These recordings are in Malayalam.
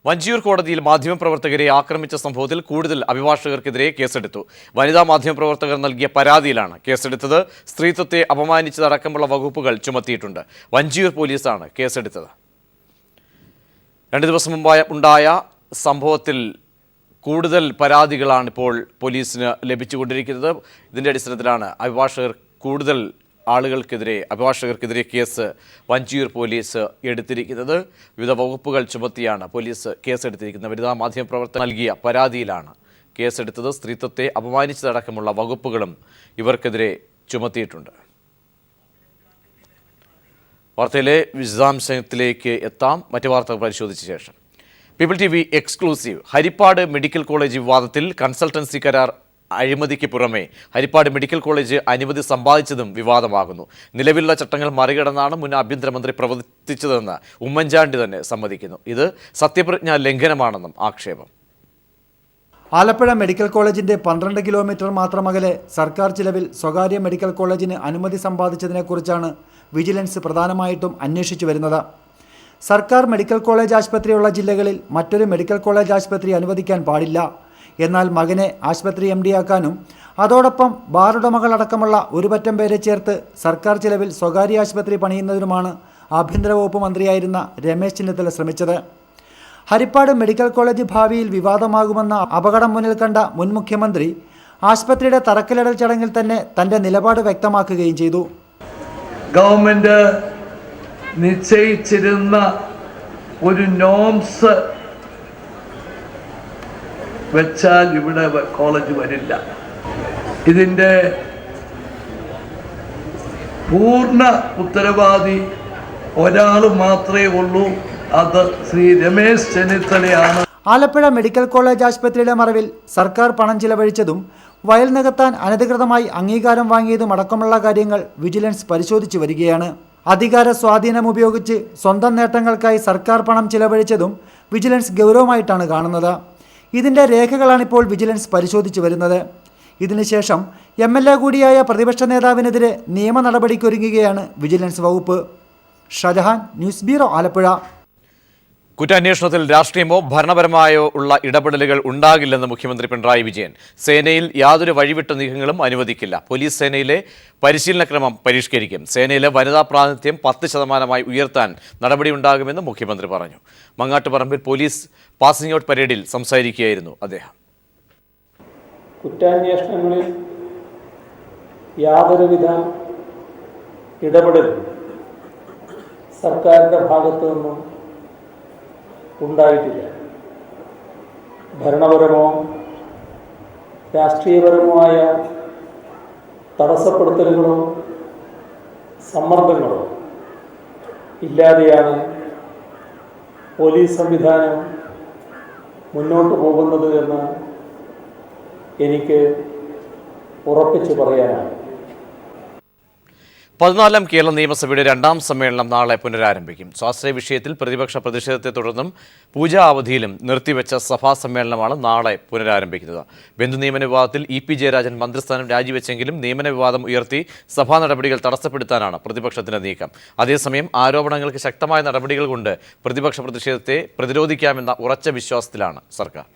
വഞ്ചിയൂർ കോടതിയിൽ മാധ്യമപ്രവർത്തകരെ ആക്രമിച്ച സംഭവത്തിൽ കൂടുതൽ അഭിഭാഷകർക്കെതിരെ കേസെടുത്തു. വനിതാ മാധ്യമപ്രവർത്തകർ നൽകിയ പരാതിയിലാണ് കേസെടുത്തത്. സ്ത്രീത്വത്തെ അപമാനിച്ചതടക്കമുള്ള വകുപ്പുകൾ ചുമത്തിയിട്ടുണ്ട്. വഞ്ചിയൂർ പോലീസാണ് കേസെടുത്തത്. 2 ദിവസം മുമ്പ് ഉണ്ടായ സംഭവത്തിൽ കൂടുതൽ പരാതികളാണ് ഇപ്പോൾ പോലീസിന് ലഭിച്ചുകൊണ്ടിരിക്കുന്നത്. ഇതിൻ്റെ അടിസ്ഥാനത്തിലാണ് കൂടുതൽ അഭിഭാഷകർക്കെതിരെ കേസ് വഞ്ചിയൂർ പോലീസ് എടുത്തിരിക്കുന്നത്. വിവിധ വകുപ്പുകൾ ചുമത്തിയാണ് പോലീസ് കേസെടുത്തിരിക്കുന്നത്. വനിതാ മാധ്യമപ്രവർത്തകർ നൽകിയ പരാതിയിലാണ് കേസെടുത്തത്. സ്ത്രീത്വത്തെ അപമാനിച്ചതടക്കമുള്ള വകുപ്പുകളും ഇവർക്കെതിരെ ചുമത്തിയിട്ടുണ്ട്. വാർത്തയിലെ വിശദാംശത്തിലേക്ക് എത്താം. മറ്റു വാർത്തകൾ പരിശോധിച്ച ശേഷം. People TV exclusive. Harippad medical college വിവാദത്തിൽ കൺസൾട്ടൻസി കരാർ അഴിമതിക്ക് പുറമെ ഹരിപ്പാട് മെഡിക്കൽ കോളേജ് അനുമതി സമ്പാദിച്ചതും വിവാദമാകുന്നു. നിലവിലുള്ള ചട്ടങ്ങൾ മറികടന്നാണ് മുൻ ആഭ്യന്തരമന്ത്രി പ്രവർത്തിച്ചതെന്ന് ഉമ്മൻചാണ്ടി തന്നെ സമ്മതിക്കുന്നു. ഇത് സത്യപ്രതിജ്ഞാ ലംഘനമാണെന്നും ആക്ഷേപം. ആലപ്പുഴ മെഡിക്കൽ കോളേജിന്റെ 12 കിലോമീറ്റർ മാത്രം അകലെ സർക്കാർ ചിലവിൽ സ്വകാര്യ മെഡിക്കൽ കോളേജിന് അനുമതി സമ്പാദിച്ചതിനെക്കുറിച്ചാണ് വിജിലൻസ് പ്രധാനമായിട്ടും അന്വേഷിച്ചു വരുന്നത്. സർക്കാർ മെഡിക്കൽ കോളേജ് ആശുപത്രിയുള്ള ജില്ലകളിൽ മറ്റൊരു മെഡിക്കൽ കോളേജ് ആശുപത്രി അനുവദിക്കാൻ പാടില്ല. എന്നാൽ മകനെ ആശുപത്രി MD ആക്കാനും അതോടൊപ്പം ബാറുടമകളടക്കമുള്ള ഒരുപറ്റം പേരെ ചേർത്ത് സർക്കാർ ചിലവിൽ സ്വകാര്യ ആശുപത്രി പണിയുന്നതിനുമാണ് ആഭ്യന്തര വകുപ്പ് മന്ത്രിയായിരുന്ന രമേശ് ചെന്നിത്തല ശ്രമിച്ചത്. ഹരിപ്പാട് മെഡിക്കൽ കോളേജ് ഭാവിയിൽ വിവാദമാകുമെന്ന അപകടം മുന്നിൽ കണ്ട മുൻ മുഖ്യമന്ത്രി ആശുപത്രിയുടെ തറക്കല്ലിടൽ ചടങ്ങിൽ തന്നെ തൻ്റെ നിലപാട് വ്യക്തമാക്കുകയും ചെയ്തു. ഗവൺമെന്റ് നിശ്ചയിച്ചിരുന്ന ഒരു നോംസ് വെച്ചാൽ ഇവിടെ കോളേജ് വരില്ല. ഇതിൻ്റെ പൂർണ്ണ ഉത്തരവാദി ഒരാൾ മാത്രമേ ഉള്ളൂ. അത് ശ്രീ രമേശ് ചെന്നിത്തലയാണ്. ആലപ്പുഴ മെഡിക്കൽ കോളേജ് ആശുപത്രിയുടെ മറവിൽ സർക്കാർ പണം ചിലവഴിച്ചതും വയൽ നികത്താൻ അനധികൃതമായി അംഗീകാരം വാങ്ങിയതും അടക്കമുള്ള കാര്യങ്ങൾ വിജിലൻസ് പരിശോധിച്ചു വരികയാണ്. അധികാര സ്വാധീനം ഉപയോഗിച്ച് സ്വന്തം നേട്ടങ്ങൾക്കായി സർക്കാർ പണം ചിലവഴിച്ചതും വിജിലൻസ് ഗൗരവമായിട്ടാണ് കാണുന്നത്. ഇതിൻ്റെ രേഖകളാണിപ്പോൾ വിജിലൻസ് പരിശോധിച്ചു വരുന്നത്. ഇതിനുശേഷം MLA കൂടിയായ പ്രതിപക്ഷ നേതാവിനെതിരെ നിയമ നടപടിക്കൊരുങ്ങുകയാണ് വിജിലൻസ് വകുപ്പ്. Shajahan, news bureau, Alappuzha. കുറ്റാന്വേഷണത്തിൽ രാഷ്ട്രീയമോ ഭരണപരമായോ ഉള്ള ഇടപെടലുകൾ ഉണ്ടാകില്ലെന്ന് മുഖ്യമന്ത്രി പിണറായി വിജയൻ. സേനയിൽ യാതൊരു വഴിവിട്ട നീക്കങ്ങളും അനുവദിക്കില്ല. പോലീസ് സേനയിലെ പരിശീലനക്രമം പരിഷ്കരിക്കും. സേനയിലെ വനിതാ പ്രാതിനിധ്യം 10% ഉയർത്താൻ നടപടിയുണ്ടാകുമെന്ന് മുഖ്യമന്ത്രി പറഞ്ഞു. മങ്ങാട്ടുപറമ്പിൽ പോലീസ് പാസിംഗ് ഔട്ട് പരേഡിൽ സംസാരിക്കുകയായിരുന്നു അദ്ദേഹം. കുറ്റാന്വേഷണങ്ങളിൽ യാതൊരുവിധ ഇടപെടലും സർക്കാരിൻ്റെ ഭാഗത്തു നിന്നും ഉണ്ടായിട്ടില്ല. ഭരണപരമോ രാഷ്ട്രീയപരമോ ആയ തടസ്സപ്പെടുത്തലുകളോ സമ്മർദ്ദങ്ങളോ ഇല്ലാതെയാണ് പോലീസ് സംവിധാനം മുന്നോട്ട് പോകുന്നത് എന്ന് എനിക്ക് ഉറപ്പിച്ചു പറയാനാണ്. 14ാം കേരള നിയമസഭയുടെ 2ാം സമ്മേളനം നാളെ പുനരാരംഭിക്കും. സ്വാശ്രയ വിഷയത്തിൽ പ്രതിപക്ഷ പ്രതിഷേധത്തെ തുടർന്നും പൂജാ അവധിയിലും നിർത്തിവെച്ച സഭാ സമ്മേളനമാണ് നാളെ പുനരാരംഭിക്കുന്നത്. ബന്ധു നിയമന വിവാദത്തിൽ EP ജയരാജൻ മന്ത്രിസ്ഥാനം രാജിവെച്ചെങ്കിലും നിയമന വിവാദം ഉയർത്തി സഭാ നടപടികൾ തടസ്സപ്പെടുത്താനാണ് പ്രതിപക്ഷത്തിന്റെ നീക്കം. അതേസമയം ആരോപണങ്ങൾക്ക് ശക്തമായ നടപടികൾ കൊണ്ട് പ്രതിപക്ഷ പ്രതിഷേധത്തെ പ്രതിരോധിക്കാമെന്ന ഉറച്ച വിശ്വാസത്തിലാണ് സർക്കാർ.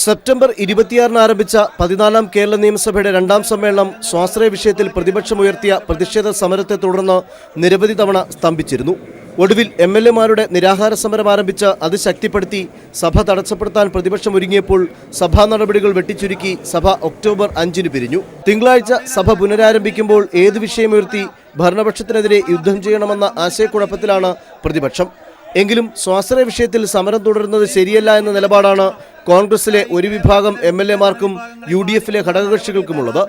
സെപ്റ്റംബർ 26 ആരംഭിച്ച 14ാം കേരള നിയമസഭയുടെ 2ാം സമ്മേളനം സ്വാശ്രയ വിഷയത്തിൽ പ്രതിപക്ഷമുയർത്തിയ പ്രതിഷേധ സമരത്തെ തുടർന്ന് നിരവധി തവണ സ്തംഭിച്ചിരുന്നു. ഒടുവിൽ MLAമാരുടെ നിരാഹാര സമരം ആരംഭിച്ച് അത് ശക്തിപ്പെടുത്തി സഭ തടസ്സപ്പെടുത്താൻ പ്രതിപക്ഷം ഒരുങ്ങിയപ്പോൾ സഭാ നടപടികൾ വെട്ടിച്ചുരുക്കി സഭ ഒക്ടോബർ 5 പിരിഞ്ഞു. തിങ്കളാഴ്ച സഭ പുനരാരംഭിക്കുമ്പോൾ ഏത് വിഷയമുയർത്തി ഭരണപക്ഷത്തിനെതിരെ യുദ്ധം ചെയ്യണമെന്ന ആശയക്കുഴപ്പത്തിലാണ് പ്രതിപക്ഷം. എങ്കിലും സ്വാശ്രയ വിഷയത്തിൽ സമരം തുടരുന്നത് ശരിയല്ല എന്ന നിലപാടാണ് കോൺഗ്രസിലെ ഒരു വിഭാഗം MLAമാർക്കും UDFിലെ ഘടകകക്ഷികൾക്കുമുള്ളത്.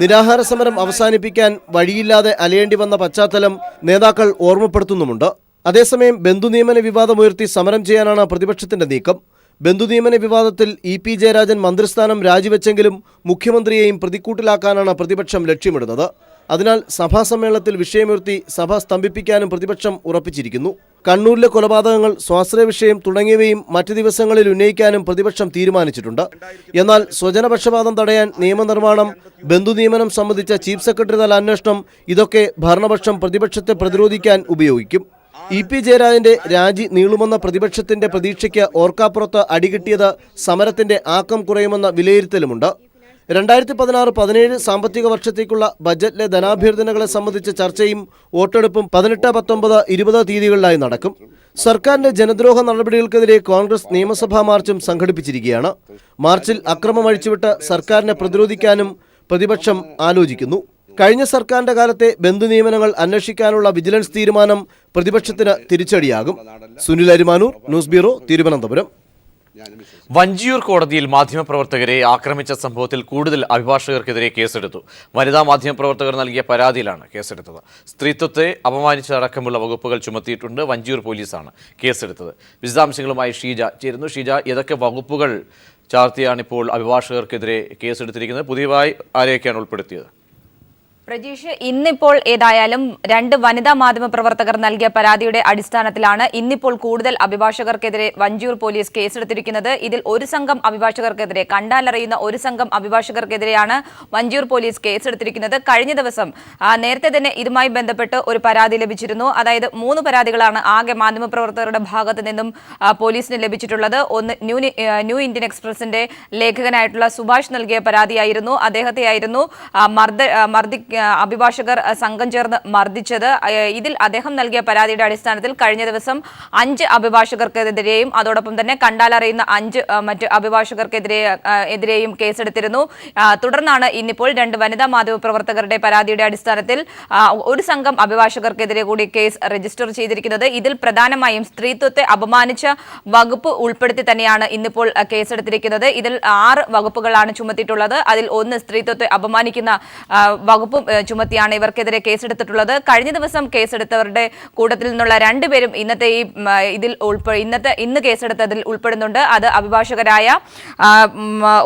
നിരാഹാര സമരം അവസാനിപ്പിക്കാൻ വഴിയില്ലാതെ അലയേണ്ടി വന്ന പശ്ചാത്തലം നേതാക്കൾ ഓർമ്മപ്പെടുത്തുന്നുമുണ്ട്. അതേസമയം ബന്ധുനിയമന വിവാദമുയർത്തി സമരം ചെയ്യാനാണ് പ്രതിപക്ഷത്തിന്റെ നീക്കം. ബന്ധുനിയമന വിവാദത്തിൽ EP ജയരാജൻ മന്ത്രിസ്ഥാനം രാജിവെച്ചെങ്കിലും മുഖ്യമന്ത്രിയെയും പ്രതിക്കൂട്ടിലാക്കാനാണ് പ്രതിപക്ഷം ലക്ഷ്യമിടുന്നത്. അതിനാൽ സഭാ സമ്മേളനത്തിൽ വിഷയമുയർത്തി സഭ സ്തംഭിപ്പിക്കാനും പ്രതിപക്ഷം ഉറപ്പിച്ചിരിക്കുന്നു. കണ്ണൂരിലെ കൊലപാതകങ്ങൾ, സ്വാശ്രയ വിഷയം തുടങ്ങിയവയും മറ്റ് ദിവസങ്ങളിൽ ഉന്നയിക്കാനും പ്രതിപക്ഷം തീരുമാനിച്ചിട്ടുണ്ട്. എന്നാൽ സ്വജനപക്ഷപാതം തടയാൻ നിയമനിർമ്മാണം, ബന്ധുനിയമനം സംബന്ധിച്ച ചീഫ് സെക്രട്ടറി തല അന്വേഷണം, ഇതൊക്കെ ഭരണപക്ഷം പ്രതിപക്ഷത്തെ പ്രതിരോധിക്കാൻ ഉപയോഗിക്കും. ഇ പി ജയരാജന്റെ രാജി നീളുമെന്ന പ്രതിപക്ഷത്തിന്റെ പ്രതീക്ഷയ്ക്ക് ഓർക്കാപ്പുറത്ത് അടികിട്ടിയത് സമരത്തിന്റെ ആക്കം കുറയുമെന്ന വിലയിരുത്തലുമുണ്ട്. 2016-17 സാമ്പത്തിക വർഷത്തേക്കുള്ള ബജറ്റിലെ ധനാഭ്യർത്ഥനകളെ സംബന്ധിച്ച ചർച്ചയും വോട്ടെടുപ്പും 18, 19, 20 തീയതികളിലായി നടക്കും. സർക്കാരിന്റെ ജനദ്രോഹ നടപടികൾക്കെതിരെ കോൺഗ്രസ് നിയമസഭാ മാർച്ചും സംഘടിപ്പിച്ചിരിക്കുകയാണ്. മാർച്ചിൽ അക്രമം അഴിച്ചുവിട്ട് സർക്കാരിനെ പ്രതിരോധിക്കാനും പ്രതിപക്ഷം ആലോചിക്കുന്നു. കഴിഞ്ഞ സർക്കാരിന്റെ കാലത്തെ ബന്ധു നിയമനങ്ങൾ അന്വേഷിക്കാനുള്ള വിജിലൻസ് തീരുമാനം പ്രതിപക്ഷത്തിന് തിരിച്ചടിയാകും. Sunil Arimanoor, news bureau, Thiruvananthapuram. വഞ്ചിയൂർ കോടതിയിൽ മാധ്യമപ്രവർത്തകരെ ആക്രമിച്ച സംഭവത്തിൽ കൂടുതൽ അഭിഭാഷകർക്കെതിരെ കേസെടുത്തു. വനിതാ മാധ്യമപ്രവർത്തകർ നൽകിയ പരാതിയിലാണ് കേസെടുത്തത്. സ്ത്രീത്വത്തെ അപമാനിച്ചതടക്കമുള്ള വകുപ്പുകൾ ചുമത്തിയിട്ടുണ്ട്. വഞ്ചിയൂർ പോലീസാണ് കേസെടുത്തത്. വിശദാംശങ്ങളുമായി ഷീജ ചേരുന്നു. ഷീജ, ഏതൊക്കെ വകുപ്പുകൾ ചാർത്തിയാണ് ഇപ്പോൾ അഭിഭാഷകർക്കെതിരെ കേസെടുത്തിരിക്കുന്നത്? പുതിയതായി ആരെയൊക്കെയാണ് ഉൾപ്പെടുത്തിയത്? പ്രജീഷ്, ഇന്നിപ്പോൾ ഏതായാലും 2 വനിതാ മാധ്യമ പ്രവർത്തകർ നൽകിയ പരാതിയുടെ അടിസ്ഥാനത്തിലാണ് ഇന്നിപ്പോൾ കൂടുതൽ അഭിഭാഷകർക്കെതിരെ വഞ്ചിയൂർ പോലീസ് കേസെടുത്തിരിക്കുന്നത്. ഇതിൽ ഒരു സംഘം അഭിഭാഷകർക്കെതിരെ, കണ്ടാലറിയുന്ന ഒരു സംഘം അഭിഭാഷകർക്കെതിരെയാണ് വഞ്ചിയൂർ പോലീസ് കേസെടുത്തിരിക്കുന്നത്. കഴിഞ്ഞ ദിവസം നേരത്തെ തന്നെ ഇതുമായി ബന്ധപ്പെട്ട് ഒരു പരാതി ലഭിച്ചിരുന്നു. അതായത് 3 പരാതികളാണ് ആകെ മാധ്യമപ്രവർത്തകരുടെ ഭാഗത്ത് നിന്നും പോലീസിന് ലഭിച്ചിട്ടുള്ളത്. ഒന്ന് ന്യൂ ഇന്ത്യൻ എക്സ്പ്രസിന്റെ ലേഖകനായിട്ടുള്ള സുഭാഷ് നൽകിയ പരാതിയായിരുന്നു. അദ്ദേഹത്തെയായിരുന്നു അഭിഭാഷകർ സംഘം ചേർന്ന് മർദ്ദിച്ചത്. ഇതിൽ അദ്ദേഹം നൽകിയ പരാതിയുടെ അടിസ്ഥാനത്തിൽ കഴിഞ്ഞ ദിവസം 5 അഭിഭാഷകർക്കെതിരെയും അതോടൊപ്പം തന്നെ കണ്ടാലറിയുന്ന 5 മറ്റ് അഭിഭാഷകർക്കെതിരെയും കേസെടുത്തിരുന്നു. തുടർന്നാണ് ഇന്നിപ്പോൾ 2 വനിതാ മാധ്യമ പ്രവർത്തകരുടെ പരാതിയുടെ അടിസ്ഥാനത്തിൽ ഒരു സംഘം അഭിഭാഷകർക്കെതിരെ കൂടി കേസ് രജിസ്റ്റർ ചെയ്തിരിക്കുന്നത്. ഇതിൽ പ്രധാനമായും സ്ത്രീത്വത്തെ അപമാനിച്ച വകുപ്പ് ഉൾപ്പെടുത്തി തന്നെയാണ് ഇന്നിപ്പോൾ കേസെടുത്തിരിക്കുന്നത്. ഇതിൽ 6 വകുപ്പുകളാണ് ചുമത്തിയിട്ടുള്ളത്. അതിൽ 1 സ്ത്രീത്വത്തെ അപമാനിക്കുന്ന വകുപ്പും ചുമത്തിയാണ് ഇവർക്കെതിരെ കേസെടുത്തിട്ടുള്ളത്. കഴിഞ്ഞ ദിവസം കേസെടുത്തവരുടെ കൂട്ടത്തിൽ നിന്നുള്ള 2 പേരും ഇന്ന് കേസെടുത്തതിൽ ഉൾപ്പെടുന്നുണ്ട്. അത് അഭിഭാഷകരായ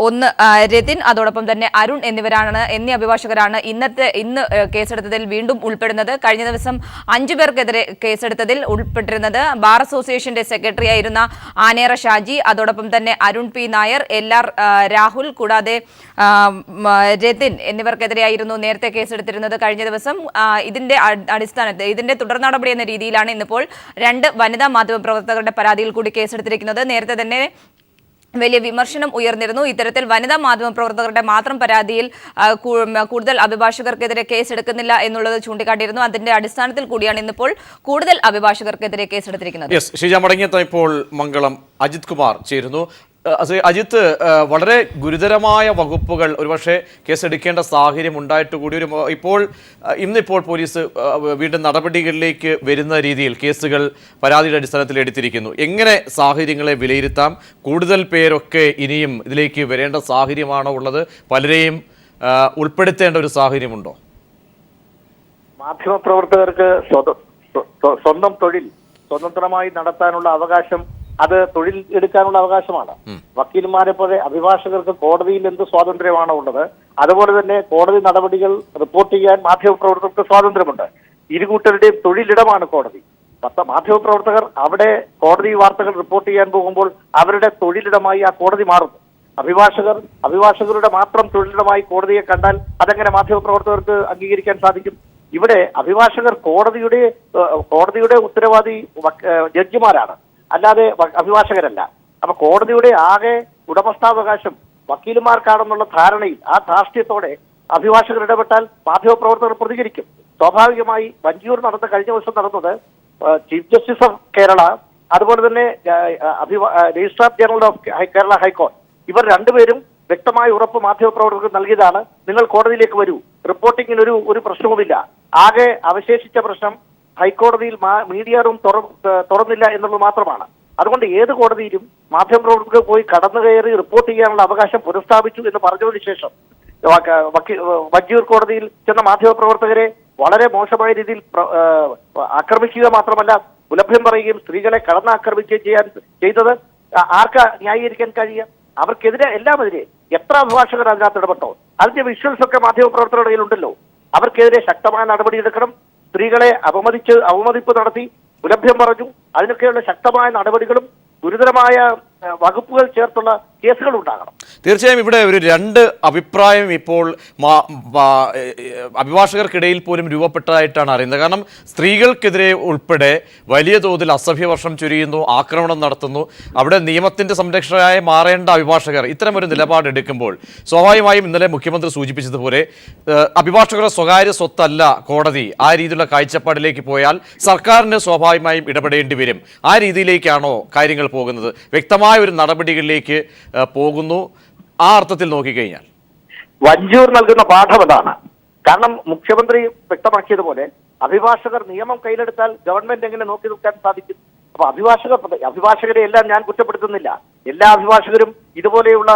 ഒന്ന് രതിൻ, അതോടൊപ്പം തന്നെ അരുൺ എന്നീ അഭിഭാഷകരാണ് ഇന്ന് കേസെടുത്തതിൽ വീണ്ടും ഉൾപ്പെടുന്നത്. കഴിഞ്ഞ ദിവസം 5 പേർക്കെതിരെ കേസെടുത്തതിൽ ഉൾപ്പെട്ടിരുന്നത് ബാർ അസോസിയേഷന്റെ സെക്രട്ടറി ആയിരുന്ന ആനേറ ഷാജി, അതോടൊപ്പം തന്നെ അരുൺ പി നായർ, LR രാഹുൽ, കൂടാതെ രതിൻ എന്നിവർക്കെതിരെയായിരുന്നു നേരത്തെ കേസെടുത്തിരുന്നത്. കഴിഞ്ഞ ദിവസം ഇതിന്റെ തുടർ നടപടി എന്ന രീതിയിലാണ് ഇന്നിപ്പോൾ 2 വനിതാ മാധ്യമ പ്രവർത്തകരുടെ പരാതിയിൽ കൂടി കേസെടുത്തിരിക്കുന്നത്. നേരത്തെ തന്നെ വലിയ വിമർശനം ഉയർന്നിരുന്നു. ഇത്തരത്തിൽ വനിതാ മാധ്യമ പ്രവർത്തകരുടെ മാത്രം പരാതിയിൽ കൂടുതൽ അഭിഭാഷകർക്കെതിരെ കേസെടുക്കുന്നില്ല എന്നുള്ളത് ചൂണ്ടിക്കാട്ടിയിരുന്നു. അതിന്റെ അടിസ്ഥാനത്തിൽ കൂടിയാണ് ഇന്നിപ്പോൾ കൂടുതൽ അഭിഭാഷകർക്കെതിരെ കേസെടുത്തിരിക്കുന്നത്. ഷീജ, മടങ്ങിയെത്തിയപ്പോൾ മംഗളം അജിത് കുമാർ ചേരുന്നു. അജിത്ത്, വളരെ ഗുരുതരമായ വകുപ്പുകൾ ഒരുപക്ഷെ കേസെടുക്കേണ്ട സാഹചര്യം ഉണ്ടായിട്ട് കൂടി ഇന്നിപ്പോൾ പോലീസ് വീണ്ടും നടപടികളിലേക്ക് വരുന്ന രീതിയിൽ കേസുകൾ പരാതിയുടെ അടിസ്ഥാനത്തിൽ എടുത്തിരിക്കുന്നു. എങ്ങനെ സാഹചര്യങ്ങളെ വിലയിരുത്താം? കൂടുതൽ പേരൊക്കെ ഇനിയും ഇതിലേക്ക് വരേണ്ട സാഹചര്യമാണോ ഉള്ളത്? പലരെയും ഉൾപ്പെടുത്തേണ്ട ഒരു സാഹചര്യമുണ്ടോ? മാധ്യമപ്രവർത്തകർക്ക് സ്വന്തം തൊഴിൽ സ്വതന്ത്രമായി നടത്താനുള്ള അവകാശം, അത് തൊഴിൽ എടുക്കാനുള്ള അവകാശമാണ്. വക്കീൽമാരെ പോലെ അഭിഭാഷകർക്ക് കോടതിയിൽ എന്ത് സ്വാതന്ത്ര്യമാണോ ഉള്ളത്, അതുപോലെ തന്നെ കോടതി നടപടികൾ റിപ്പോർട്ട് ചെയ്യാൻ മാധ്യമപ്രവർത്തകർക്ക് സ്വാതന്ത്ര്യമുണ്ട്. ഇരുകൂട്ടരുടെയും തൊഴിലിടമാണ് കോടതി. മാധ്യമപ്രവർത്തകർ അവിടെ കോടതി വാർത്തകൾ റിപ്പോർട്ട് ചെയ്യാൻ പോകുമ്പോൾ അവരുടെ തൊഴിലിടമായി ആ കോടതി മാറുന്നു. അഭിഭാഷകരുടെ മാത്രം തൊഴിലിടമായി കോടതിയെ കണ്ടാൽ അതെങ്ങനെ മാധ്യമപ്രവർത്തകർക്ക് അംഗീകരിക്കാൻ സാധിക്കും? ഇവിടെ അഭിഭാഷകർ കോടതിയുടെ ഉത്തരവാദി ജഡ്ജിമാരാണ്, അല്ലാതെ അഭിഭാഷകരല്ല. അപ്പൊ കോടതിയുടെ ആകെ ഉടമസ്ഥാവകാശം വക്കീലുമാർക്കാണെന്നുള്ള ധാരണയിൽ, ആ ധാർഷ്ട്യത്തോടെ അഭിഭാഷകർ ഇടപെട്ടാൽ മാധ്യമപ്രവർത്തകർ പ്രതികരിക്കും. സ്വാഭാവികമായി വഞ്ചിയൂർ കഴിഞ്ഞ ദിവസം നടന്നത് ചീഫ് ജസ്റ്റിസ് ഓഫ് കേരള, അതുപോലെ തന്നെ രജിസ്ട്രാർ ജനറൽ ഓഫ് കേരള ഹൈക്കോടതി, ഇവർ 2 പേരും വ്യക്തമായ ഉറപ്പ് മാധ്യമപ്രവർത്തകർക്ക് നൽകിയതാണ്. നിങ്ങൾ കോടതിയിലേക്ക് വരൂ, റിപ്പോർട്ടിങ്ങിന് ഒരു പ്രശ്നവുമില്ല. ആകെ അവശേഷിച്ച പ്രശ്നം ഹൈക്കോടതിയിൽ മീഡിയ റൂം തുറന്നില്ല എന്നുള്ളത് മാത്രമാണ്. അതുകൊണ്ട് ഏത് കോടതിയിലും മാധ്യമപ്രവർത്തകർക്ക് പോയി കടന്നു കയറി റിപ്പോർട്ട് ചെയ്യാനുള്ള അവകാശം പുനഃസ്ഥാപിച്ചു എന്ന് പറഞ്ഞതിന് ശേഷം വഞ്ചിയൂർ കോടതിയിൽ ചെന്ന മാധ്യമപ്രവർത്തകരെ വളരെ മോശമായ രീതിയിൽ ആക്രമിക്കുക മാത്രമല്ല പുലഭ്യം പറയുകയും സ്ത്രീകളെ കടന്നാക്രമിക്കുകയും ചെയ്തത് ആർക്കാ ന്യായീകരിക്കാൻ കഴിയുക? അവർക്കെതിരെ എല്ലാമെതിരെ എത്ര അഭിഭാഷകർ അതിനകത്ത് ഇടപെട്ടോ? അതിന്റെ വിഷ്വൽസ് ഒക്കെ മാധ്യമപ്രവർത്തകരുടെ കയ്യിലുണ്ടല്ലോ. അവർക്കെതിരെ ശക്തമായ നടപടിയെടുക്കണം. സ്ത്രീകളെ അവമതിപ്പ് നടത്തി പുലഭ്യം പറഞ്ഞു, അതിനൊക്കെയുള്ള ശക്തമായ നടപടികളും ഗുരുതരമായ വകുപ്പുകൾ ചേർത്തുള്ള കേസുകൾ ഉണ്ടാകണം. തീർച്ചയായും ഇവിടെ ഒരു രണ്ട് അഭിപ്രായം ഇപ്പോൾ അഭിഭാഷകർക്കിടയിൽ പോലും രൂപപ്പെട്ടതായിട്ടാണ് അറിയുന്നത്. കാരണം സ്ത്രീകൾക്കെതിരെ ഉൾപ്പെടെ വലിയ തോതിൽ അസഭ്യവർഷം ചൊരിയുന്നു, ആക്രമണം നടത്തുന്നു. അവിടെ നിയമത്തിന്റെ സംരക്ഷകരായി മാറേണ്ട അഭിഭാഷകർ ഇത്തരമൊരു നിലപാടെടുക്കുമ്പോൾ സ്വാഭാവികമായും ഇന്നലെ മുഖ്യമന്ത്രി സൂചിപ്പിച്ചതുപോലെ അഭിഭാഷകരുടെ സ്വകാര്യ സ്വത്തല്ല കോടതി. ആ രീതിയിലുള്ള കാഴ്ചപ്പാടിലേക്ക് പോയാൽ സർക്കാരിന് സ്വാഭാവികമായും ഇടപെടേണ്ടി വരും. ആ രീതിയിലേക്കാണോ കാര്യങ്ങൾ പോകുന്നത്? വ്യക്തമായ ഒരു നടപടികളിലേക്ക് പോകുന്നു ആ അർത്ഥത്തിൽ നോക്കിക്കഴിഞ്ഞാൽ വഞ്ചൂർ നൽകുന്ന പാഠം അതാണ്. കാരണം മുഖ്യമന്ത്രി വ്യക്തമാക്കിയതുപോലെ അഭിഭാഷകർ നിയമം കയ്യിലെടുത്താൽ ഗവൺമെന്റ് എങ്ങനെ നോക്കി നിൽക്കാൻ സാധിക്കും? അപ്പൊ അഭിഭാഷകരെ എല്ലാം ഞാൻ കുറ്റപ്പെടുത്തുന്നില്ല. എല്ലാ അഭിഭാഷകരും ഇതുപോലെയുള്ള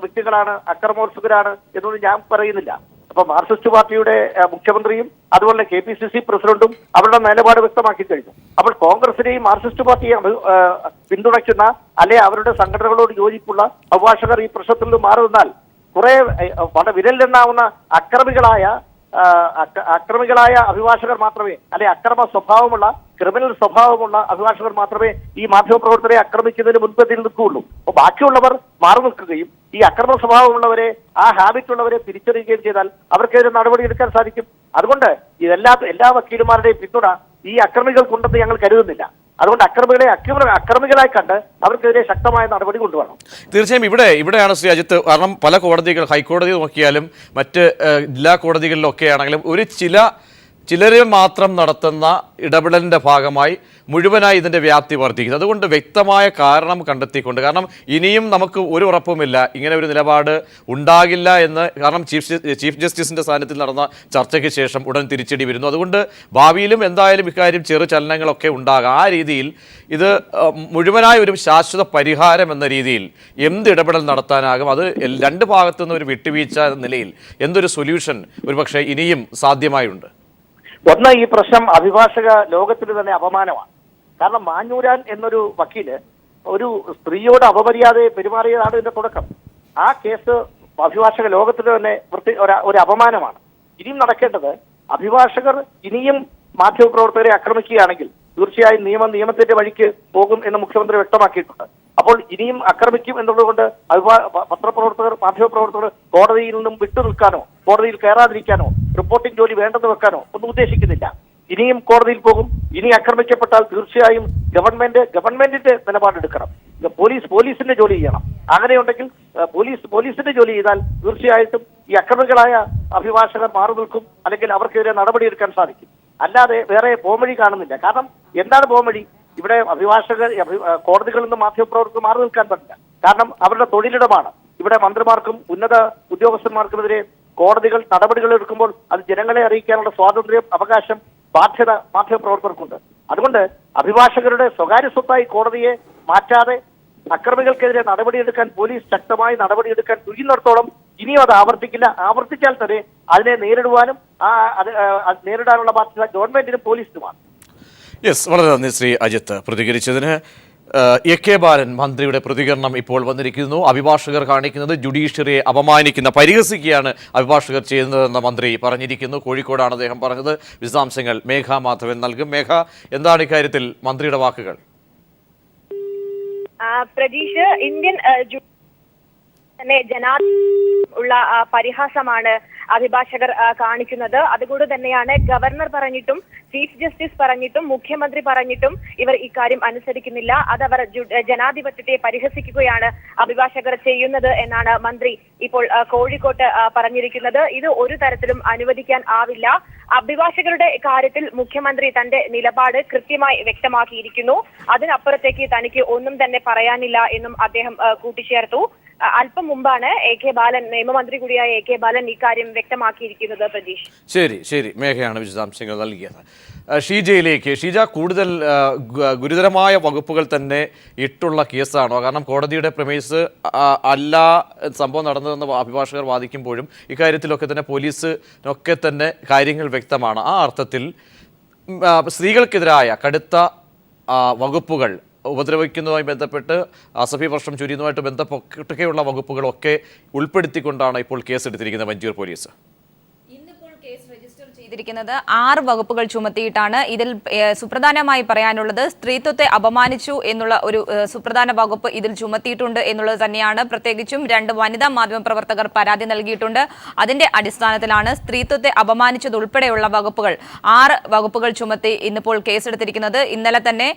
വ്യക്തികളാണ്, അക്രമോത്സുകരാണ് എന്നൊന്നും ഞാൻ പറയുന്നില്ല. അപ്പൊ മാർക്സിസ്റ്റ് പാർട്ടിയുടെ മുഖ്യമന്ത്രിയും അതുപോലെ KPCC പ്രസിഡന്റും അവരുടെ നിലപാട് വ്യക്തമാക്കി കഴിഞ്ഞു. അപ്പോൾ കോൺഗ്രസിനെയും മാർക്സിസ്റ്റ് പാർട്ടിയെയും പിന്തുണയ്ക്കുന്ന അല്ലെ അവരുടെ സംഘടനകളോട് യോജിപ്പുള്ള അഭിഭാഷകർ ഈ പ്രശ്നത്തിൽ നിന്ന് മാറി നിന്നാൽ കുറെ വിരലിലെണ്ണാവുന്ന അക്രമികളായ അഭിഭാഷകർ മാത്രമേ, അല്ലെ അക്രമ സ്വഭാവമുള്ള ക്രിമിനൽ സ്വഭാവമുള്ള അഭിഭാഷകർ മാത്രമേ ഈ മാധ്യമപ്രവർത്തകരെ ആക്രമിക്കുന്നതിന് മുൻപന്തിയിൽ നിൽക്കുകയുള്ളൂ. അപ്പോൾ ബാക്കിയുള്ളവർ മാറി നിൽക്കുകയും ഈ അക്രമ സ്വഭാവമുള്ളവരെ, ആ ഹാബിറ്റ് ഉള്ളവരെ തിരിച്ചറിയുകയും ചെയ്താൽ അവർക്കെതിരെ നടപടിയെടുക്കാൻ സാധിക്കും. അതുകൊണ്ട് എല്ലാ വക്കീലുമാരുടെയും പിന്തുണ ഈ അക്രമികൾക്കുണ്ടെന്ന് ഞങ്ങൾ കരുതുന്നില്ല. അതുകൊണ്ട് അക്രമികളായി കണ്ട് അവർക്കെതിരെ ശക്തമായ നടപടി കൊണ്ടുവരണം. തീർച്ചയായും ഇവിടെയാണ് ശ്രീ അജിത്ത്. കാരണം പല കോടതികൾ, ഹൈക്കോടതി നോക്കിയാലും മറ്റ് ജില്ലാ കോടതികളിലൊക്കെ ആണെങ്കിലും ചിലരെ മാത്രം നടത്തുന്ന ഇടപെടലിൻ്റെ ഭാഗമായി മുഴുവനായി ഇതിൻ്റെ വ്യാപ്തി വർദ്ധിക്കുന്നത്. അതുകൊണ്ട് വ്യക്തമായ കാരണം കണ്ടെത്തിക്കൊണ്ട്, കാരണം ഇനിയും നമുക്ക് ഒരു ഉറപ്പുമില്ല ഇങ്ങനെ ഒരു നിലപാട് ഉണ്ടാകില്ല എന്ന്. കാരണം ചീഫ് ജസ്റ്റിസിൻ്റെ സാന്നിധ്യത്തിൽ നടന്ന ചർച്ചയ്ക്ക് ശേഷം ഉടൻ തിരിച്ചടി വരുന്നു. അതുകൊണ്ട് ഭാവിയിലും എന്തായാലും ഇക്കാര്യം ചെറു ചലനങ്ങളൊക്കെ ഉണ്ടാകാം. ആ രീതിയിൽ ഇത് മുഴുവനായ ഒരു ശാശ്വത പരിഹാരം എന്ന രീതിയിൽ എന്ത് ഇടപെടൽ നടത്താനാകും? അത് രണ്ട് ഭാഗത്തു നിന്ന് ഒരു വിട്ടുവീഴ്ച എന്ന നിലയിൽ എന്തൊരു സൊല്യൂഷൻ ഒരുപക്ഷെ ഇനിയും സാധ്യമായുണ്ട്? ഒന്ന്, ഈ പ്രശ്നം അഭിഭാഷക ലോകത്തിന് തന്നെ അപമാനമാണ്. കാരണം മാഞ്ഞൂരാൻ എന്നൊരു വക്കീല് ഒരു സ്ത്രീയോട് അപമര്യാദയെ പെരുമാറിയതാണ് ഇതിന്റെ തുടക്കം. ആ കേസ് അഭിഭാഷക ലോകത്തിന് തന്നെ ഒരു അപമാനമാണ്. ഇനിയും നടക്കേണ്ടത്, അഭിഭാഷകർ ഇനിയും മാധ്യമപ്രവർത്തകരെ ആക്രമിക്കുകയാണെങ്കിൽ തീർച്ചയായും നിയമത്തിന്റെ വഴിക്ക് പോകും എന്ന് മുഖ്യമന്ത്രി വ്യക്തമാക്കിയിട്ടുണ്ട്. അപ്പോൾ ഇനിയും ആക്രമിക്കും എന്നുള്ളതുകൊണ്ട് പത്രപ്രവർത്തകർ, മാധ്യമപ്രവർത്തകർ കോടതിയിൽ നിന്നും വിട്ടു നിൽക്കാനോ കോടതിയിൽ കയറാതിരിക്കാനോ റിപ്പോർട്ടിംഗ് ജോലി വേണ്ടെന്ന് വെക്കാനോ ഒന്നും ഉദ്ദേശിക്കുന്നില്ല. ഇനിയും കോടതിയിൽ പോകും. ഇനി ആക്രമിക്കപ്പെട്ടാൽ തീർച്ചയായും ഗവൺമെന്റിന്റെ നിലപാടെടുക്കണം. പോലീസിന്റെ ജോലി ചെയ്യണം. അങ്ങനെയുണ്ടെങ്കിൽ പോലീസിന്റെ ജോലി ചെയ്താൽ തീർച്ചയായിട്ടും ഈ അക്രമികളായ അഭിഭാഷകർ മാറി നിൽക്കും, അല്ലെങ്കിൽ അവർക്കെതിരെ നടപടിയെടുക്കാൻ സാധിക്കും. അല്ലാതെ വേറെ പോംവഴി കാണുന്നില്ല. കാരണം എന്താണ് പോംവഴി? ഇവിടെ കോടതികളിൽ നിന്ന് മാധ്യമപ്രവർത്തകർ മാറി നിൽക്കാൻ പറ്റില്ല. കാരണം അവരുടെ തൊഴിലിടമാണ്. ഇവിടെ മന്ത്രിമാർക്കും ഉന്നത ഉദ്യോഗസ്ഥന്മാർക്കുമെതിരെ കോടതികൾ നടപടികൾ എടുക്കുമ്പോൾ അത് ജനങ്ങളെ അറിയിക്കാനുള്ള സ്വാതന്ത്ര്യം, അവകാശം, ബാധ്യത മാധ്യമപ്രവർത്തകർക്കുണ്ട്. അതുകൊണ്ട് അഭിഭാഷകരുടെ സ്വകാര്യ സ്വത്തായി കോടതിയെ മാറ്റാതെ അക്രമികൾക്കെതിരെ നടപടിയെടുക്കാൻ പോലീസ് ശക്തമായി നടപടിയെടുക്കാൻ തുനിയുന്നിടത്തോളം ഇനിയും അത് ആവർത്തിക്കില്ല. ആവർത്തിച്ചാൽ തന്നെ അതിനെ നേരിടുവാനും നേരിടാനുള്ള ബാധ്യത ഗവൺമെന്റിനും പോലീസിനുമാണ്. യെസ്, വളരെ നന്ദി ശ്രീ അജിത്ത് പ്രതികരിച്ചതിന്. AK ബാലൻ മന്ത്രിയുടെ പ്രതികരണം ഇപ്പോൾ വന്നിരിക്കുന്നു. അഭിഭാഷകർ കാണിക്കുന്നത് ജുഡീഷ്യറിയെ അപമാനിക്കുന്ന, പരിഹസിക്കുകയാണ് അഭിഭാഷകർ ചെയ്യുന്നതെന്ന് മന്ത്രി പറഞ്ഞിരിക്കുന്നു. കോഴിക്കോടാണ് അദ്ദേഹം പറഞ്ഞത്. വിശദാംശങ്ങൾ മേഘ മാധവൻ നൽകും. മേഘ, എന്താണ് ഇക്കാര്യത്തിൽ മന്ത്രിയുടെ വാക്കുകൾ? പ്രതീഷ്, ഇന്ത്യൻ തന്നെ ഉള്ള പരിഹാസമാണ് അഭിഭാഷകർ കാണിക്കുന്നത്. അതുകൊണ്ട് തന്നെയാണ് ഗവർണർ പറഞ്ഞിട്ടും ചീഫ് ജസ്റ്റിസ് പറഞ്ഞിട്ടും മുഖ്യമന്ത്രി പറഞ്ഞിട്ടും ഇവർ ഇക്കാര്യം അനുസരിക്കുന്നില്ല. അതവർ ജനാധിപത്യത്തെ പരിഹസിക്കുകയാണ് അഭിഭാഷകർ ചെയ്യുന്നത് എന്നാണ് മന്ത്രി ഇപ്പോൾ കോഴിക്കോട്ട് പറഞ്ഞിരിക്കുന്നത്. ഇത് ഒരു തരത്തിലും അനുവദിക്കാൻ ആവില്ല. അഭിഭാഷകരുടെ കാര്യത്തിൽ മുഖ്യമന്ത്രി തന്റെ നിലപാട് കൃത്യമായി വ്യക്തമാക്കിയിരിക്കുന്നു. അതിനപ്പുറത്തേക്ക് തനിക്ക് ഒന്നും തന്നെ പറയാനില്ല എന്നും അദ്ദേഹം കൂട്ടിച്ചേർത്തു. അല്പം മുമ്പാണ് AK ബാലൻ, നിയമമന്ത്രി കൂടിയായ AK ബാലൻ ഇക്കാര്യം വ്യക്തമാക്കിയിരിക്കുന്നത്. പ്രതീഷ്, ശരി, മേഘയാണ് വിശദാംശങ്ങൾ നൽകിയത്. ഷീജയിലേക്ക്. ഷീജ, കൂടുതൽ ഗുരുതരമായ വകുപ്പുകൾ തന്നെ ഇട്ടുള്ള കേസാണോ? കാരണം കോടതിയുടെ പ്രമേസ് അല്ല സംഭവം നടന്നതെന്ന് അഭിഭാഷകർ വാദിക്കുമ്പോഴും ഇക്കാര്യത്തിലൊക്കെ തന്നെ പോലീസിനൊക്കെ തന്നെ കാര്യങ്ങൾ വ്യക്തമാണ്. ആ അർത്ഥത്തിൽ സ്ത്രീകൾക്കെതിരായ കടുത്ത വകുപ്പുകൾ, ഉപദ്രവിക്കുന്നതുമായി ബന്ധപ്പെട്ട് അസഭ്യവർഷം ചൊരിയുന്നതുമായിട്ട് ബന്ധപ്പെട്ടൊക്കെയുള്ള വകുപ്പുകളൊക്കെ ഉൾപ്പെടുത്തിക്കൊണ്ടാണ് ഇപ്പോൾ കേസെടുത്തിരിക്കുന്നത് മഞ്ചൂർ പോലീസ്. ഇന്നിപ്പോൾ കേസ് രജിസ്റ്റർ ചെയ്തിരിക്കുന്നത് 6 വകുപ്പുകൾ ചുമത്തിയിട്ടാണ്. ഇതിൽ സുപ്രധാനമായി പറയാനുള്ളത് സ്ത്രീത്വത്തെ അപമാനിച്ചു എന്നുള്ള ഒരു സുപ്രധാന വകുപ്പ് ഇതിൽ ചുമത്തിയിട്ടുണ്ട് എന്നുള്ളത് തന്നെയാണ്. പ്രത്യേകിച്ചും 2 വനിതാ മാധ്യമപ്രവർത്തകർ പരാതി നൽകിയിട്ടുണ്ട്. അതിന്റെ അടിസ്ഥാനത്തിലാണ് സ്ത്രീത്വത്തെ അപമാനിച്ചതുൾപ്പെടെയുള്ള വകുപ്പുകൾ 6 വകുപ്പുകൾ ചുമത്തി ഇന്നിപ്പോൾ കേസെടുത്തിരിക്കുന്നത്. ഇന്നലെ തന്നെ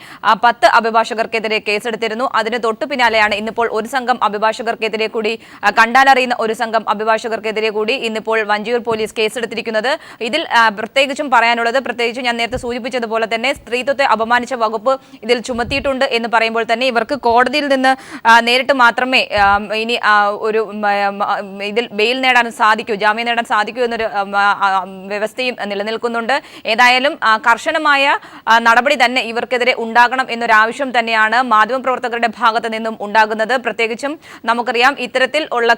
10 അഭിഭാഷകർക്കെതിരെ കേസെടുത്തിരുന്നു. അതിന് തൊട്ടു പിന്നാലെയാണ് ഇന്നിപ്പോൾ ഒരു സംഘം അഭിഭാഷകർക്കെതിരെ കൂടി, കണ്ടാലറിയുന്ന ഒരു സംഘം അഭിഭാഷകർക്കെതിരെ കൂടി ഇന്നിപ്പോൾ വഞ്ചിയൂർ പോലീസ് കേസെടുത്തിരിക്കുന്നത്. ഇതിൽ പ്രത്യേകിച്ചും പറയാനുള്ളത്, പ്രത്യേകിച്ചും ഞാൻ നേരത്തെ സൂചിപ്പിച്ചതുപോലെ തന്നെ സ്ത്രീത്വത്തെ അപമാനിച്ച വകുപ്പ് ഇതിൽ ചുമത്തിയിട്ടുണ്ട് എന്ന് പറയുമ്പോൾ തന്നെ ഇവർക്ക് കോടതിയിൽ നിന്ന് നേരിട്ട് മാത്രമേ ഇനി ഒരു ഇതിൽ ബെയിൽ നേടാൻ സാധിക്കൂ, ജാമ്യം നേടാൻ സാധിക്കൂ എന്നൊരു വ്യവസ്ഥയും നിലനിൽക്കുന്നുണ്ട്. ഏതായാലും കർശനമായ നടപടി തന്നെ ഇവർക്കെതിരെ ഉണ്ടാകണം എന്നൊരാവശ്യം തന്നെയാണ് മാധ്യമപ്രവർത്തകരുടെ ഭാഗത്ത് നിന്നും ഉണ്ടാകുന്നത്. പ്രത്യേകിച്ചും നമുക്കറിയാം ഇത്തരത്തിൽ ഉള്ള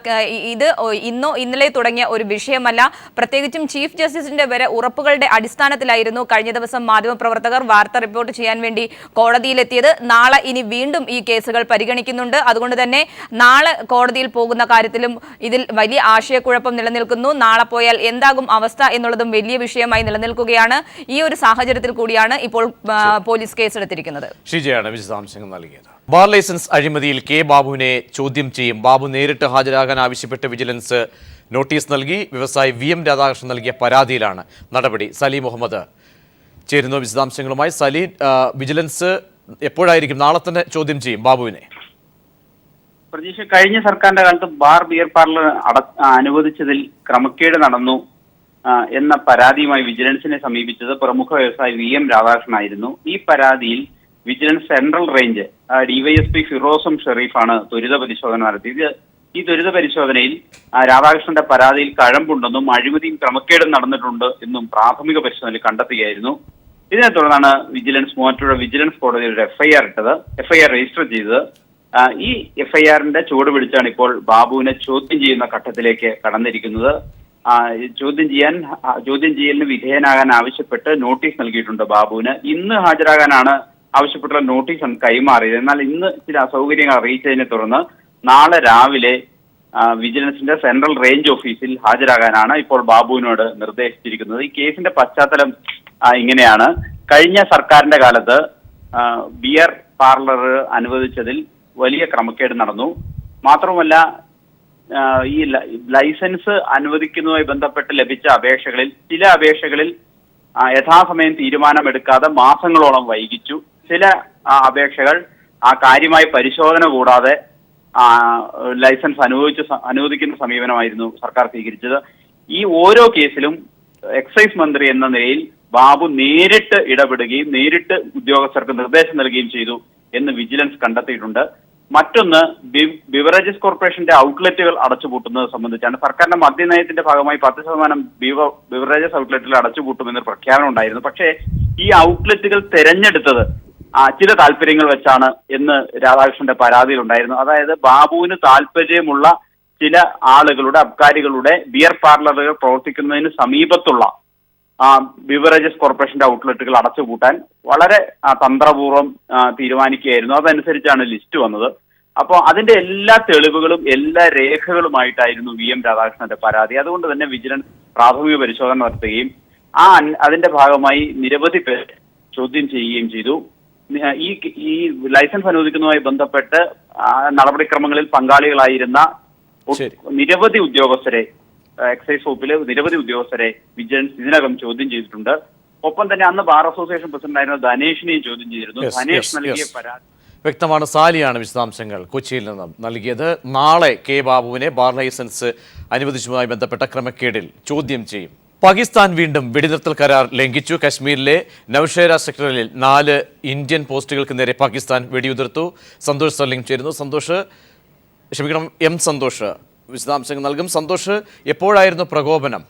ഇത് ഇന്നോ ഇന്നലെ തുടങ്ങിയ ഒരു വിഷയമല്ല. പ്രത്യേകിച്ചും ചീഫ് ജസ്റ്റിസിന്റെ വരെ ഉറപ്പുകളുടെ അടിസ്ഥാനത്തിലായിരുന്നു കഴിഞ്ഞ ദിവസം മാധ്യമപ്രവർത്തകർ വാർത്ത റിപ്പോർട്ട് ചെയ്യാൻ വേണ്ടി കോടതിയിലെത്തിയത്. നാളെ ഇനി വീണ്ടും ഈ കേസുകൾ പരിഗണിക്കുന്നുണ്ട്. അതുകൊണ്ട് തന്നെ നാളെ കോടതിയിൽ പോകുന്ന കാര്യത്തിലും ഇതിൽ വലിയ ആശയക്കുഴപ്പം നിലനിൽക്കുന്നു. നാളെ പോയാൽ എന്താകും അവസ്ഥ എന്നുള്ളതും വലിയ വിഷയമായി നിലനിൽക്കുകയാണ്. ഈ ഒരു സാഹചര്യത്തിൽ കൂടിയാണ് ഇപ്പോൾ പോലീസ് കേസെടുത്തിരിക്കുന്നത്. ഷിജയാണ് വിശദാംശങ്ങൾ നൽകിയത്. ബാർ ലൈസൻസ് അഴിമതിയിൽ കെ ബാബുവിനെ ചോദ്യം ചെയ്യും. ബാബു നേരിട്ട് ഹാജരാകാൻ ആവശ്യപ്പെട്ട് വിജിലൻസ് നോട്ടീസ് നൽകി. വ്യവസായി VM രാധാകൃഷ്ണൻ നൽകിയ പരാതിയിലാണ് നടപടി. സലി മുഹമ്മദ് ചേരുന്നു വിശദാംശങ്ങളുമായി. സലി, വിജിലൻസ് എപ്പോഴായിരിക്കും? നാളെ തന്നെ ചോദ്യം ചെയ്യും ബാബുവിനെ. പ്രതീക്ഷ, കഴിഞ്ഞ സർക്കാരിന്റെ കാലത്ത് ബിയർ പാർലർ അനുവദിച്ചതിൽ ക്രമക്കേട് നടന്നു എന്ന പരാതിയുമായി വിജിലൻസിനെ സമീപിച്ചത് പ്രമുഖ വ്യവസായി VM രാധാകൃഷ്ണനായിരുന്നു. ഈ പരാതിയിൽ വിജിലൻസ് സെൻട്രൽ റേഞ്ച് DYSP ഫിറോസും ഷെറീഫാണ് ത്വരിത പരിശോധന നടത്തിയത്. ഈ ത്വരിത പരിശോധനയിൽ രാധാകൃഷ്ണന്റെ പരാതിയിൽ കഴമ്പുണ്ടെന്നും അഴിമതിയും ക്രമക്കേടും നടന്നിട്ടുണ്ട് എന്നും പ്രാഥമിക പരിശോധനയിൽ കണ്ടെത്തുകയായിരുന്നു. ഇതിനെ തുടർന്നാണ് വിജിലൻസ് മൂവാറ്റുപുഴ വിജിലൻസ് കോടതിയിൽ ഒരു എഫ്ഐആർ രജിസ്റ്റർ ചെയ്തത്. ഈ എഫ്ഐആറിന്റെ ചുവട് പിടിച്ചാണ് ഇപ്പോൾ ബാബുവിനെ ചോദ്യം ചെയ്യുന്ന ഘട്ടത്തിലേക്ക് കടന്നിരിക്കുന്നത്. ചോദ്യം ചെയ്യലിന് വിധേയനാകാൻ ആവശ്യപ്പെട്ട് നോട്ടീസ് നൽകിയിട്ടുണ്ട് ബാബുവിന്. ഇന്ന് ഹാജരാകാനാണ് ആവശ്യപ്പെട്ടുള്ള നോട്ടീസ് കൈമാറിയത്. എന്നാൽ ഇന്ന് ചില അസൗകര്യങ്ങൾ അറിയിച്ചതിനെ തുടർന്ന് നാളെ രാവിലെ വിജിലൻസിന്റെ സെൻട്രൽ റേഞ്ച് ഓഫീസിൽ ഹാജരാകാനാണ് ഇപ്പോൾ ബാബുവിനോട് നിർദ്ദേശിച്ചിരിക്കുന്നത്. ഈ കേസിന്റെ പശ്ചാത്തലം ഇങ്ങനെയാണ്. കഴിഞ്ഞ സർക്കാരിന്റെ കാലത്ത് ബിയർ പാർലർ അനുവദിച്ചതിൽ വലിയ ക്രമക്കേട് നടന്നു. മാത്രമല്ല, ഈ ലൈസൻസ് അനുവദിക്കുന്നതുമായി ബന്ധപ്പെട്ട് ലഭിച്ച അപേക്ഷകളിൽ ചില അപേക്ഷകളിൽ യഥാസമയം തീരുമാനമെടുക്കാതെ മാസങ്ങളോളം വൈകിച്ചു. ചില അപേക്ഷകൾ കാര്യമായ പരിശോധന കൂടാതെ ലൈസൻസ് അനുവദിക്കുന്ന സമീപനമായിരുന്നു സർക്കാർ സ്വീകരിച്ചത്. ഈ ഓരോ കേസിലും എക്സൈസ് മന്ത്രി എന്ന നിലയിൽ ബാബു നേരിട്ട് ഇടപെടുകയും നേരിട്ട് ഉദ്യോഗസ്ഥർക്ക് നിർദ്ദേശം നൽകുകയും ചെയ്തു എന്ന് വിജിലൻസ് കണ്ടെത്തിയിട്ടുണ്ട്. മറ്റൊന്ന്, ബിവറേജസ് കോർപ്പറേഷന്റെ ഔട്ട്ലെറ്റുകൾ അടച്ചുപൂട്ടുന്നത് സംബന്ധിച്ചാണ്. സർക്കാരിന്റെ മദ്യനയത്തിന്റെ ഭാഗമായി 10% ബിവറേജസ് ഔട്ട്ലെറ്റുകൾ അടച്ചുപൂട്ടുമെന്നൊരു പ്രഖ്യാപനം ഉണ്ടായിരുന്നു. പക്ഷേ ഈ ഔട്ട്ലെറ്റുകൾ തെരഞ്ഞെടുത്തത് ചില താല്പര്യങ്ങൾ വെച്ചാണ് എന്ന് രാധാകൃഷ്ണന്റെ പരാതിയിൽ ഉണ്ടായിരുന്നു. അതായത് ബാബുവിന് താല്പര്യമുള്ള ചില ആളുകളുടെ, അബ്കാരികളുടെ ബിയർ പാർലറുകൾ പ്രവർത്തിക്കുന്നതിന് സമീപത്തുള്ള ബിവറേജസ് കോർപ്പറേഷന്റെ ഔട്ട്ലെറ്റുകൾ അടച്ചുപൂട്ടാൻ വളരെ തന്ത്രപൂർവ്വം തീരുമാനിക്കുകയായിരുന്നു. അതനുസരിച്ചാണ് ലിസ്റ്റ് വന്നത്. അപ്പോൾ അതിന്റെ എല്ലാ തെളിവുകളും എല്ലാ രേഖകളുമായിട്ടായിരുന്നു VM രാധാകൃഷ്ണന്റെ പരാതി. അതുകൊണ്ട് തന്നെ വിജിലൻസ് പ്രാഥമിക പരിശോധന നടത്തുകയും അതിന്റെ ഭാഗമായി നിരവധി പേർ ചോദ്യം ചെയ്യുകയും ചെയ്തു. ഈ ലൈസൻസ് അനുവദിക്കുന്നതുമായി ബന്ധപ്പെട്ട് നടപടിക്രമങ്ങളിൽ പങ്കാളികളായിരുന്ന നിരവധി ഉദ്യോഗസ്ഥരെ, എക്സൈസ് വകുപ്പിലെ നിരവധി ഉദ്യോഗസ്ഥരെ വിജിലൻസ് ഇതിനകം ചോദ്യം ചെയ്തിട്ടുണ്ട്. ഒപ്പം തന്നെ അന്ന് ബാർ അസോസിയേഷൻ പ്രസിഡന്റായിരുന്ന ധനേഷിനെയും ചോദ്യം ചെയ്തിരുന്നു. ധനേഷ് നൽകിയ പരാതി വ്യക്തമാണ്. സാലിയാണ് വിശദാംശങ്ങൾ കൊച്ചിയിൽ നിന്ന് നൽകിയത്. നാളെ കെ ബാബുവിനെ ബാർ ലൈസൻസ് അനുവദിച്ചതുമായി ബന്ധപ്പെട്ട ക്രമക്കേടിൽ ചോദ്യം ചെയ്യും. പാകിസ്ഥാൻ വീണ്ടും വെടിനിർത്തൽ കരാർ ലംഘിച്ചു. കശ്മീരിലെ നൌഷേര സെക്ടറിൽ 4 ഇന്ത്യൻ പോസ്റ്റുകൾക്ക് നേരെ പാകിസ്ഥാൻ വെടിയുതിർത്തു. സന്തോഷ് സർലിംഗ് ചേരുന്നു. സന്തോഷ് വിശദാംശങ്ങൾ നൽകും. സന്തോഷ്, എപ്പോഴായിരുന്നു പ്രകോപനം?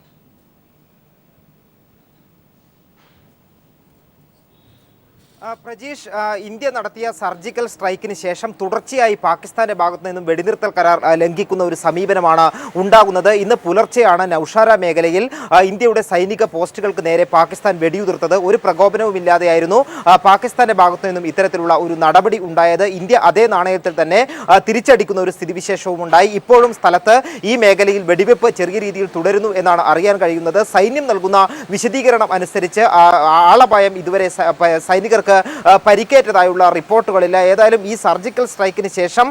പ്രജീഷ്, ഇന്ത്യ നടത്തിയ സർജിക്കൽ സ്ട്രൈക്കിന് ശേഷം തുടർച്ചയായി പാകിസ്ഥാന്റെ ഭാഗത്തു നിന്നും വെടിനിർത്തൽ കരാർ ലംഘിക്കുന്ന ഒരു സമീപനമാണ് ഉണ്ടാകുന്നത്. ഇന്ന് പുലർച്ചെയാണ് നൌഷാര മേഖലയിൽ ഇന്ത്യയുടെ സൈനിക പോസ്റ്റുകൾക്ക് നേരെ പാകിസ്ഥാൻ വെടിയുതിർത്തത്. ഒരു പ്രകോപനവുമില്ലാതെയായിരുന്നു പാകിസ്ഥാന്റെ ഭാഗത്തു നിന്നും ഇത്തരത്തിലുള്ള ഒരു നടപടി ഉണ്ടായത്. ഇന്ത്യ അതേ നാണയത്തിൽ തന്നെ തിരിച്ചടിക്കുന്ന ഒരു സ്ഥിതിവിശേഷവും ഉണ്ടായി. ഇപ്പോഴും സ്ഥലത്ത് ഈ മേഖലയിൽ വെടിവെപ്പ് ചെറിയ രീതിയിൽ തുടരുന്നു എന്നാണ് അറിയാൻ കഴിയുന്നത്. സൈന്യം നൽകുന്ന വിശദീകരണം അനുസരിച്ച് ആളപായം ഇതുവരെ സൈനികർക്ക് പരിക്കേറ്റതായുള്ള റിപ്പോർട്ടുകളില്ല. ഏതായാലും ഈ സർജിക്കൽ സ്ട്രൈക്കിന് ശേഷം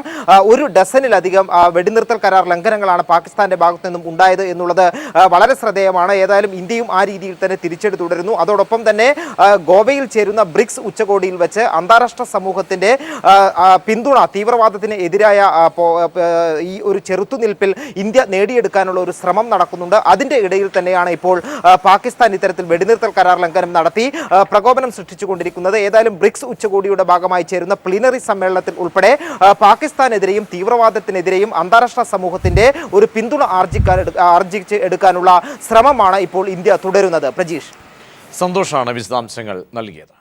ഒരു ഡസനിലധികം വെടിനിർത്തൽ കരാർ ലംഘനങ്ങളാണ് പാകിസ്ഥാന്റെ ഭാഗത്തു നിന്നും ഉണ്ടായത് എന്നുള്ളത് വളരെ ശ്രദ്ധേയമാണ്. ഏതായാലും ഇന്ത്യയും ആ രീതിയിൽ തന്നെ തിരിച്ചടി തുടരുന്നു. അതോടൊപ്പം തന്നെ ഗോവയിൽ ചേരുന്ന ബ്രിക്സ് ഉച്ചകോടിയിൽ വെച്ച് അന്താരാഷ്ട്ര സമൂഹത്തിന്റെ പിന്തുണ തീവ്രവാദത്തിന് എതിരായ ഈ ഒരു ചെറുത്തുനിൽപ്പിൽ ഇന്ത്യ നേടിയെടുക്കാനുള്ള ഒരു ശ്രമം നടക്കുന്നുണ്ട്. അതിന്റെ ഇടയിൽ തന്നെയാണ് ഇപ്പോൾ പാകിസ്ഥാൻ ഇത്തരത്തിൽ വെടിനിർത്തൽ കരാർ ലംഘനം നടത്തി പ്രകോപനം സൃഷ്ടിച്ചുകൊണ്ടിരിക്കുന്നത്. ഏതായാലും ബ്രിക്സ് ഉച്ചകോടിയുടെ ഭാഗമായി ചേരുന്ന പ്ലീനറി സമ്മേളനത്തിൽ ഉൾപ്പെടെ പാകിസ്ഥാനെതിരെയും തീവ്രവാദത്തിനെതിരെയും അന്താരാഷ്ട്ര സമൂഹത്തിന്റെ ഒരു പിന്തുണ ആർജിച്ച് എടുക്കാനുള്ള ശ്രമമാണ് ഇപ്പോൾ ഇന്ത്യ തുടരുന്നത്. പ്രജീഷ്, സന്തോഷാണ് വിശദാംശങ്ങൾ നൽകിയത്.